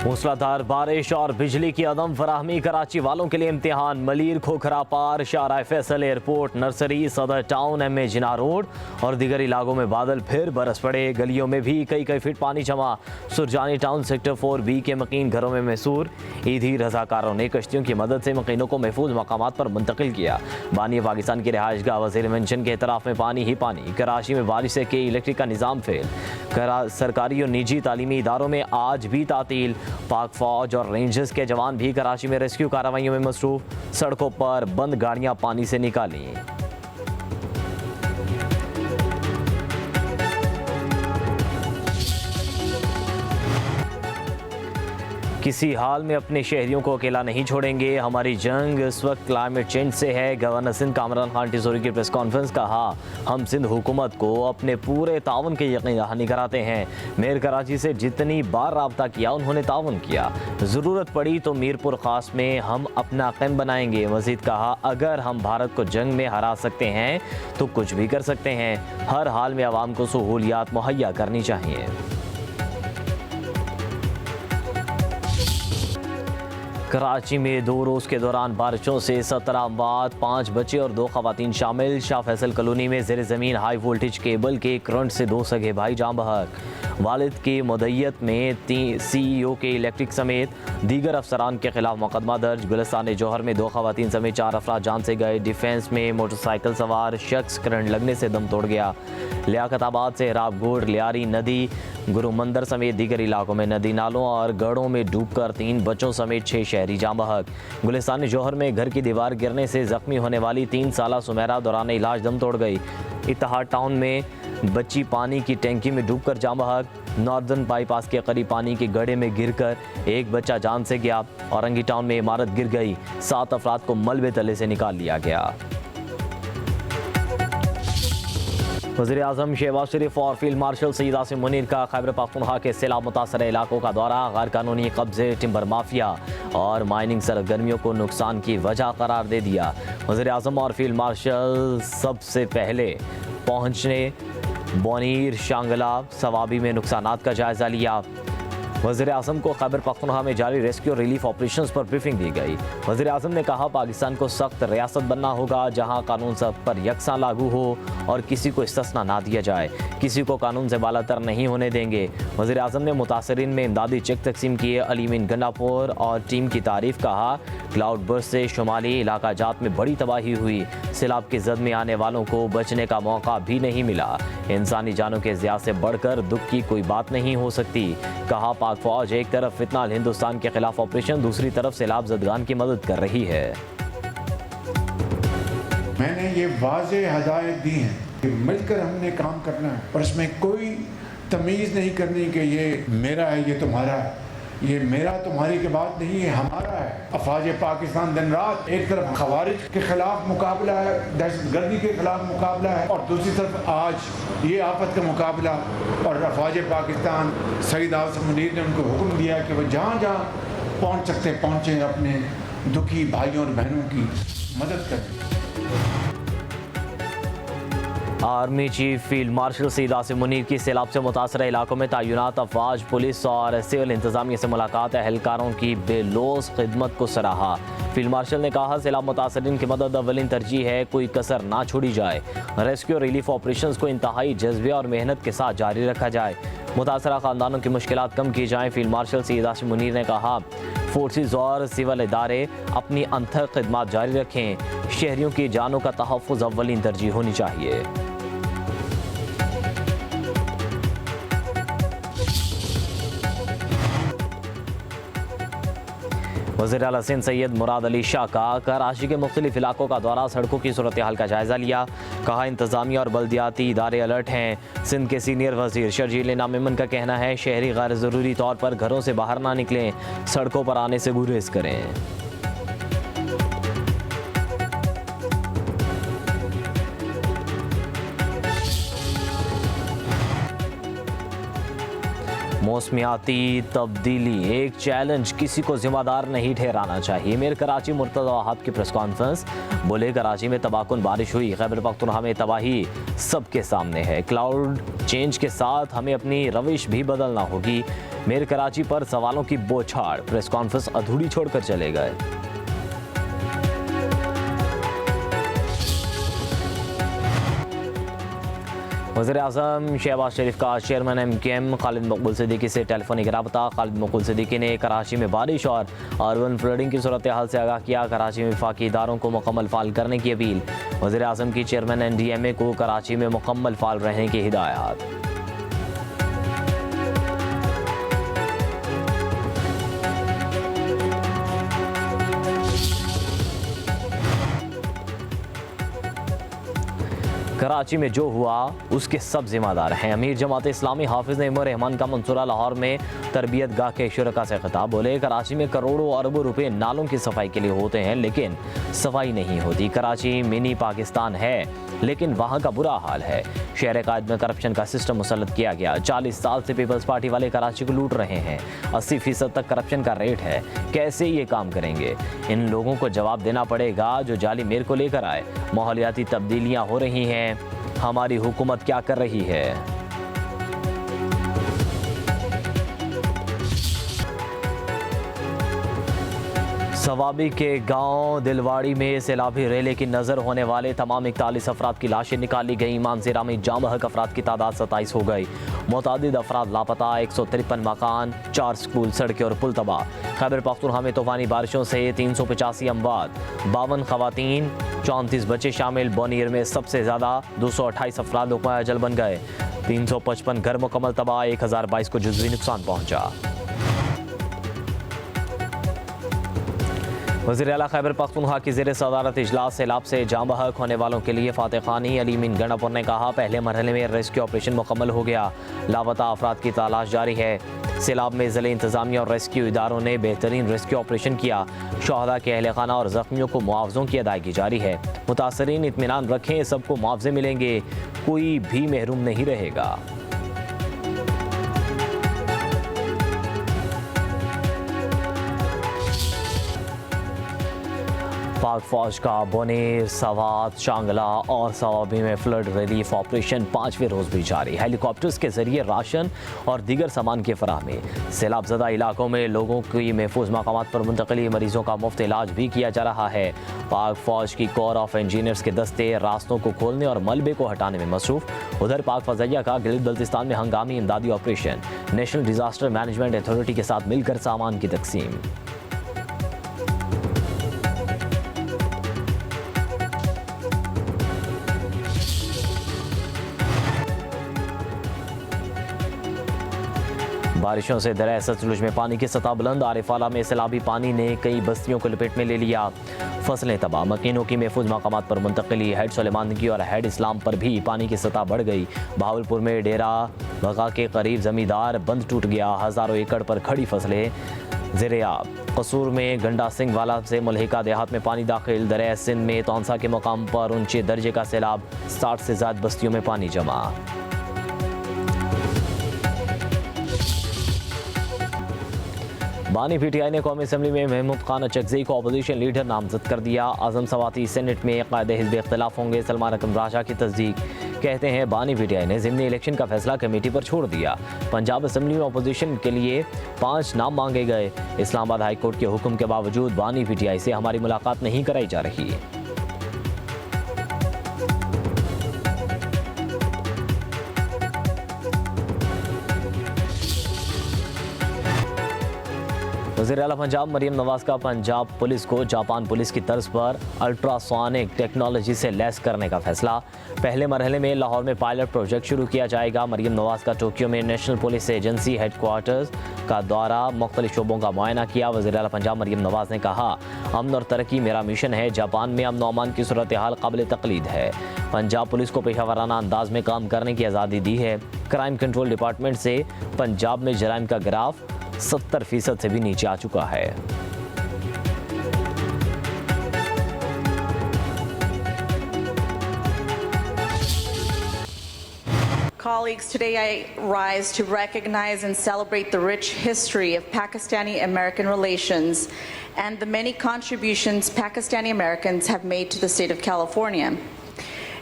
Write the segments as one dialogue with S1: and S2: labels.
S1: मूसलाधार बारिश और बिजली की अदम फराहमी कराची वालों के लिए इम्तिहान। मलीर, खोखरा पार, शाहराह फैसल एयरपोर्ट, नर्सरी, सदर टाउन, एम.ए. जिना रोड और दीगर इलाकों में बादल फिर बरस पड़े। गलियों में भी कई फीट पानी जमा। सुरजानी टाउन सेक्टर 4B के मकीन घरों में महसूर। ईदी रजाकारों ने कश्तियों की मदद से मकीनों को महफूज मकामात पर मुंतकिल किया। बानी पाकिस्तान की रिहाइशगाह वज़ीर मेंशन के इतराफ़ में पानी ही पानी। कराची में बारिश से कई इलेक्ट्रिक का निज़ाम फेल। सरकारी और निजी तालीमी इदारों में आज भी तातील। पाक फौज और रेंजर्स के जवान भी कराची में रेस्क्यू कार्रवाइयों में मसरूफ। सड़कों पर बंद गाड़ियां पानी से निकाली। किसी हाल में अपने शहरियों को अकेला नहीं छोड़ेंगे। हमारी जंग इस वक्त क्लाइमेट चेंज से है। गवर्नर सिंध कामरान खान टिजोरी की प्रेस कॉन्फ्रेंस। कहा, हम सिंध हुकूमत को अपने पूरे ताउन के यकीन दहानी कराते हैं। मेयर कराची से जितनी बार राब्ता किया उन्होंने ताउन किया। ज़रूरत पड़ी तो मीरपुर खास में हम अपना कैंप बनाएंगे। मज़ीद कहा, अगर हम भारत को जंग में हरा सकते हैं तो कुछ भी कर सकते हैं। हर हाल में आवाम को सहूलियात मुहैया करनी चाहिए। कराची में 2 रोज़ के दौरान बारिशों से 17 अमवात, 5 बच्चे और 2 खवातीन शामिल। शाह फैसल कॉलोनी में ज़ेर ज़मीन हाई वोल्टेज केबल के करंट से 2 सगे भाई जाँ बहक। वालिद की मुद्दत में CEO के इलेक्ट्रिक समेत दीगर अफसरान के खिलाफ मुकदमा दर्ज। गुलिस्तान जौहर में 2 खवातीन समेत 4 अफराद जान से गए। डिफेंस में मोटरसाइकिल सवार शख्स करंट लगने से दम तोड़ गया। लियाकताबाद से हिराबगोड़, लियारी नदी, गुरु मंदिर समेत दीगर इलाकों में नदी नालों और गढ़ों में डूबकर 3 बच्चों समेत 6 शहरी जाँ बहक। गुलिस्तान जौहर में घर की दीवार गिरने से जख्मी होने वाली 3 साला सुमेरा दौरान इलाज दम तोड़ गई। इत्तेहाद टाउन में बच्ची पानी की टैंकी में डूबकर जाँ बहक। नॉर्दर्न बाईपास के करीब पानी के गड्ढे में गिरकर एक बच्चा जान से गया। औरंगी टाउन में इमारत गिर गई। 7 अफराद को मलबे तले से निकाल लिया गया। वज़ीर आज़म शहबाज शरीफ और फील्ड मार्शल सईद आसिम मुनीर का खैबर पख्तूनख्वा के सैलाब मुतासर इलाकों का दौरा। गैर कानूनी कब्जे, टिम्बर माफिया और माइनिंग सरगर्मियों को नुकसान की वजह करार दे दिया। वज़ीर आज़म और फील्ड मार्शल सबसे पहले पहुँचने बोनीर, शांगला, सवाबी में नुकसानात का जायज़ा लिया। वज़ीर आज़म को खैबर पख्तूनख्वा में जारी रेस्क्यू और रिलीफ ऑपरेशंस पर ब्रीफिंग दी गई। वज़ीर आज़म ने कहा, पाकिस्तान को सख्त रियासत बनना होगा जहां कानून सब पर यकसा लागू हो और किसी को इस्तिस्ना ना दिया जाए। किसी को कानून से बालातर नहीं होने देंगे। वज़ीर आज़म ने मुतासरीन में इमदादी चेक तकसीम किए। अलीमीन गंडापुर और टीम की तारीफ। कहा, क्लाउड बर्स्ट से शुमाली इलाका जात में बड़ी तबाही हुई। सैलाब की जद में आने वालों को बचने का मौका भी नहीं मिला। इंसानी जानों के ज़िया से बढ़कर दुख की कोई बात नहीं हो सकती। कहा, पाक फौज एक तरफ फितनाल हिंदुस्तान के खिलाफ ऑपरेशन, दूसरी तरफ सैलाब ज़दगान की मदद कर रही है।
S2: मैंने ये वाज़े हदायत दी हैं कि मिलकर हमने काम करना है और इसमें कोई तमीज़ नहीं करनी कि ये मेरा है, ये तुम्हारा है। ये मेरा तुम्हारी की बात नहीं है, हमारा है। अफवाज पाकिस्तान दिन रात एक तरफ खवारिज के खिलाफ मुकाबला है, दहशतगर्दी के खिलाफ मुकाबला है और दूसरी तरफ आज ये आफत का मुकाबला। और अफवाज पाकिस्तान सईद आसिम मुनीर ने उनको हुक्म दिया कि वह जहाँ जहाँ पहुँच सकते पहुँचें, अपने दुखी भाइयों और बहनों की मदद करें।
S1: Army chief field marshal Syed Asim Munir की सैलाब से मुतासर इलाकों में तैनात अफवाज, पुलिस और सिविल इंतजामिया से मुलाकात। एहलकारों की बेलोस खिदमत को सराहा। फील्ड मार्शल ने कहा, सैलाब मुतासरीन की मदद अव्वलीन तरजीह है, कोई कसर ना छोड़ी जाए। रेस्क्यू और रिलीफ ऑपरेशंस को इंतहाई जज्बे और मेहनत के साथ जारी रखा जाए। मुतासरा ख़ानदानों की मुश्किलात कम की जाएँ। फील्ड मार्शल सईद आसिम मुनीर ने कहा, फोर्सेस और सिविल इदारे अपनी अनथक खिदमत जारी रखें। शहरियों की जानों का तहफ़्फ़ुज़ अव्वलीन तरजीह होनी चाहिए। वज़ीर आला सिंध सैयद मुराद अली शाह का कराची के मुख्तलिफ इलाकों का दौरा। सड़कों की सूरत हाल का जायज़ा लिया। कहा, इंतज़ामिया और बल्दियाती इदारे अलर्ट हैं। सिंध के सीनियर वज़ीर शर्जील नामिमन का कहना है, शहरी गैर ज़रूरी तौर पर घरों से बाहर ना निकलें, सड़कों पर आने से गुरेज करें। मौसमियाती तब्दीली एक चैलेंज, किसी को जिम्मेदार नहीं ठहराना चाहिए। मेयर कराची मुर्तज़ा वहाब की प्रेस कॉन्फ्रेंस। बोले, कराची में तबाहकुन बारिश हुई, खैबर पख्तूनख्वा में तबाही सबके सामने है। क्लाउड चेंज के साथ हमें अपनी रविश भी बदलना होगी। मीर कराची पर सवालों की बौछार, प्रेस कॉन्फ्रेंस अधूरी छोड़कर चले गए। वज़ीर-ए-आज़म शहबाज शरीफ का चेयरमैन MKM खालिद मकबूल सिद्दीकी से टेलीफोनिक रब्ता। खालिद मकबूल सिद्दीकी ने कराची में बारिश और अर्बन फ्लडिंग की सूरत हाल से आगाह किया। कराची में वफाकी इदारों को मुकम्मल फाल करने की अपील। वज़ीर-ए-आज़म की चेयरमैन NDMA को कराची में मुकम्मल फाल रहने की हिदायत। कराची में जो हुआ उसके सब जिम्मेदार हैं। अमीर जमात इस्लामी हाफिज नईम रहमान का मंसूरा लाहौर में तरबियत गाह के शुरका से खिताब। बोले, कराची में करोड़ों अरबों रुपए नालों की सफाई के लिए होते हैं लेकिन सफाई नहीं होती। कराची मिनी पाकिस्तान है लेकिन वहाँ का बुरा हाल है। शहर कायद में करप्शन का सिस्टम मुसल्लत किया गया। 40 साल से पीपल्स पार्टी वाले कराची को लूट रहे हैं। 80% तक करप्शन का रेट है। कैसे ये काम करेंगे? इन लोगों को जवाब देना पड़ेगा जो जाली मेयर को लेकर आए। माहौलियाती तब्दीलियाँ हो रही हैं, हमारी हुकूमत क्या कर रही है? सवाबी के गांव दिलवाड़ी में सैलाबी रेले की नज़र होने वाले तमाम 41 अफराद की लाशें निकाली गई। मानसेरा में जामबहक अफराद की तादाद 27 हो गई। मुतअद्दिद अफराद लापता। 153 मकान, 4 स्कूल, सड़कें और पुल तबाह। खैबर पख्तूनख्वा में तूफानी बारिशों से 385 अमवात, 52 खवातीन, 34 बच्चे शामिल। बोनियर में सबसे ज़्यादा 228 अफराद हुक्म अजल बन गए। 355 घर मुकम्मल तबाह। 1022 को जुज़वी नुकसान पहुँचा। वज़ीर आला खैबर पख्तूनख्वा की ज़ेर सदारत इजलास सैलाब से जाँ बहक होने वालों के लिए फातह खानी अली मीन गंडापुर ने कहा, पहले मरहले में रेस्क्यू ऑपरेशन मुकम्मल हो गया। लापता अफराद की तलाश जारी है। सैलाब में ज़िले इंतज़ामिया और रेस्क्यू इदारों ने बेहतरीन रेस्क्यू ऑपरेशन किया। शहदा के अहल खाना और ज़ख्मियों को मुआवज़ों की अदायगी जारी है। मुतासरीन इत्मीनान रखें, सबको मुआवजे मिलेंगे, कोई भी महरूम नहीं रहेगा। पाक फौज का बोनेर, सवात, शांगला और सवाबी में फ्लड रिलीफ ऑपरेशन 5वें रोज भी जारी। हेलीकॉप्टर्स के जरिए राशन और दीगर सामान की फराहमी। सैलाब ज़दा इलाकों में लोगों की महफूज मकामात पर मुंतकिली, मरीजों का मुफ्त इलाज भी किया जा रहा है। पाक फौज की कोर ऑफ इंजीनियर्स के दस्ते रास्तों को खोलने और मलबे को हटाने में मसरूफ। उधर पाक फज़ाइया का गिलगित बल्तिस्तान में हंगामी इमदादी operation. National disaster management authority के साथ मिलकर सामान की तकसीम। बारिशों से दरिया सतलुज में पानी की सतह बुलंद। आरिफाला में सैलाबी पानी ने कई बस्तियों को लपेट में ले लिया। फसलें तबाह। मकीनों की महफूज मकामात पर मुंतकिली। हेड सुलेमानगी और हेड इस्लाम पर भी पानी की सतह बढ़ गई। बहावलपुर में डेरा बगा के करीब जमींदार बंद टूट गया। हज़ारों एकड़ पर खड़ी फसलें ज़ेर-ए-आब। कसूर में गंडा सिंह वाला से मुल्हिका देहात में पानी दाखिल। दरिया सिंध में तौंसा के मुकाम पर ऊंचे दर्जे का सैलाब। 60 से ज़्यादा बस्तियों में पानी जमा। बानी PTI ने कौमी असम्बली में महमूद खान अचकज़ई को अपोजिशन लीडर नामजद कर दिया। आज़म सवाती सेनेट में कायदे हिज़्ब इख्तिलाफ होंगे। सलमान अकरम राजा की तस्दीक। कहते हैं बानी PTI ने ज़िमनी इलेक्शन का फैसला कमेटी पर छोड़ दिया। पंजाब असम्बली में अपोजिशन के लिए 5 नाम मांगे गए। इस्लामाबाद हाई कोर्ट के हुक्म के बावजूद बानी PTI से हमारी मुलाकात नहीं कराई जा रही। वज़ीर आला पंजाब मरीम नवाज का पंजाब पुलिस को जापान पुलिस की तर्ज पर अल्ट्रासोनिक टेक्नोलॉजी से लैस करने का फैसला। पहले मरहले में लाहौर में पायलट प्रोजेक्ट शुरू किया जाएगा। मरीम नवाज का टोक्यो में नेशनल पुलिस एजेंसी हेडक्वार्टर्स का दौरा, मुख्तलिफ शोबों का मुआयना किया। वज़ीर आला पंजाब मरीम नवाज ने कहा, अमन और तरक्की मेरा मिशन है। जापान में अमन अमान की सूरत हाल काबिल तकलीद है। पंजाब पुलिस को पेशावराना अंदाज में काम करने की आज़ादी दी है। क्राइम कंट्रोल डिपार्टमेंट से पंजाब में जराइम का ग्राफ 70% से भी नीचे आ चुका है।
S3: Colleagues, today I rise to recognize and celebrate the rich history of Pakistani-American relations and the many contributions Pakistani Americans have made to the state of California.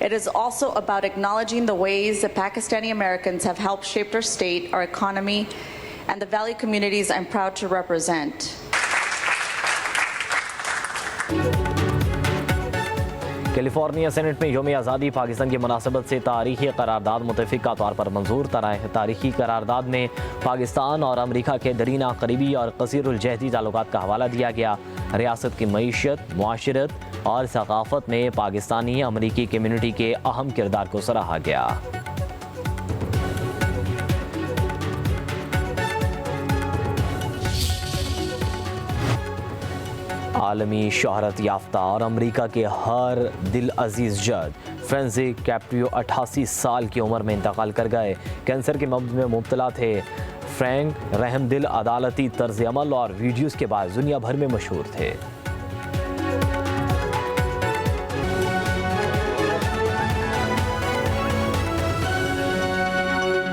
S3: It is also about acknowledging the ways that Pakistani Americans have helped shape our state, our economy, and the Valley communities I'm proud to represent.
S1: California senate में यौम आज़ादी पाकिस्तान की मुनासबत से तारीखी करारदाद मुतफ़िक़ा तौर पर मंजूर तारीखी करारदाद में पाकिस्तान और अमरीका के दरीना करीबी और कसीरुल-जहदी ताल्लुकात का हवाला दिया गया। रियासत की मईशत, मुआशरत और सकाफ़त में पाकिस्तानी अमरीकी कम्यूनिटी के अहम किरदार को सराहा गया। आलमी शोहरत याफ्ता और अमरीका के हर दिल अजीज़ जज फ्रांसिस कैप्रियो 88 साल की उम्र में इंतकाल कर गए। कैंसर के मर्ज में मुब्तला थे। फ्रैंक रहमदिल अदालती तर्ज अमल और वीडियोज़ के बाद दुनिया भर में मशहूर थे।